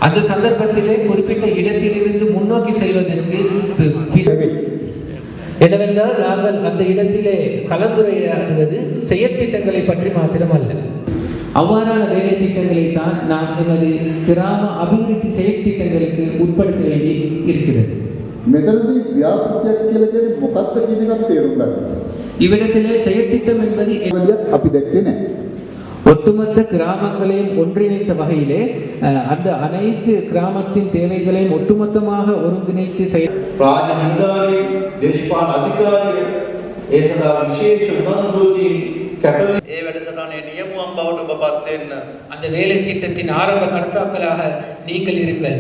அந்த சந்தர்ப்பத்திலே குறிப்பிட்ட இடத்திலிருந்து முன்னோக்கி செல்வதற்கு என்னவென்றால் நாங்கள் அந்த இடத்திலே கலந்துரையாடுவது செயற்திட்டங்களை பற்றி மாத்திரமல்ல. அவ்வாறான வேலை திட்டங்களை தான் நாம் எமது கிராம அபிவிருத்தி செயற்திட்டங்களுக்கு உட்படுத்த வேண்டி இருக்கிறது. இவ்விடத்திலே செயற்திட்டம் என்பது ஒட்டுமொத்த கிராமங்களையும் ஒன்றிணைத்த வகையிலே அந்த அனைத்து கிராமத்தின் தேவைகளையும் ஒட்டுமொத்தமாக ஒருங்கிணைத்து அந்த வேலை திட்டத்தின் ஆரம்ப கர்த்தாக்களாக நீங்கள் இருங்கள்.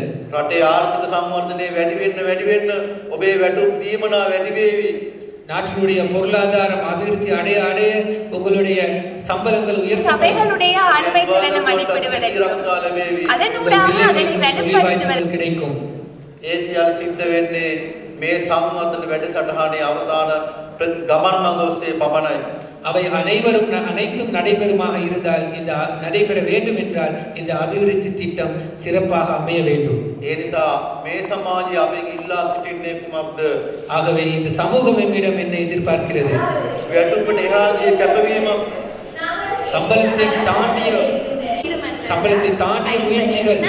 நாட்டினுடைய பொருளாதாரம் அபிவிருத்தி அடைய அடைய உங்களுடைய சம்பளங்கள் கிடைக்கும். அவை அனைத்தும் நடைபெறுமாக இருந்தால் இந்த நடைபெற வேண்டும் என்றால் இந்த அபிவிருத்தி திட்டம் சிறப்பாக அமைய வேண்டும். ஆகவே இந்த சமூகம் நம்மிடம் என்ன எதிர்பார்க்கிறது? சம்பளத்தை தாண்டிய முயற்சிகள்,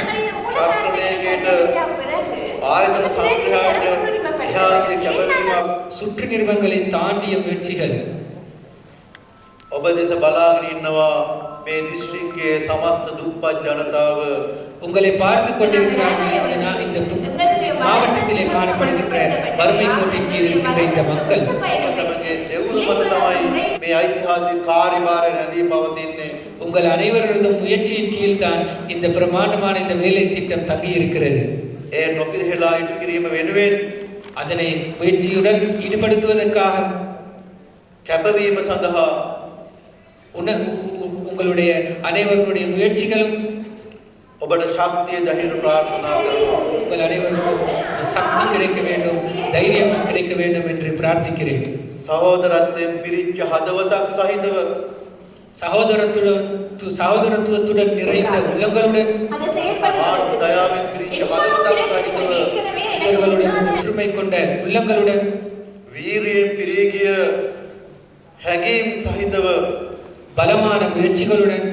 சுற்று நிறுவனங்களை தாண்டிய முயற்சிகள். உங்களை பார்த்து கொண்டிருக்கிறார்கள். இந்த மாவட்டத்திலே காணப்படுகின்ற வறுமை கோட்டின் கீழ் இருக்கின்ற இந்த மக்கள் உங்கள் அனைவரது முயற்சியின் கீழ் தான் இந்த பிரமாண்டமான இந்த வேலை திட்டம் தங்கி இருக்கிறது. அதனை முயற்சியுடன் ஈடுபடுத்துவதற்காக உங்களுடைய அனைவருடைய முயற்சிகளும் உங்கள் அனைவருக்கும் சக்தி கிடைக்க வேண்டும், தைரியம் கிடைக்க வேண்டும் என்று பிரார்த்திக்கிறேன். சகோதரத்துவத்துடன் நிறைந்த உள்ளங்களுடன் ஒற்றுமை கொண்ட உள்ளங்களுடன் பலமான முயற்சிகளுடன்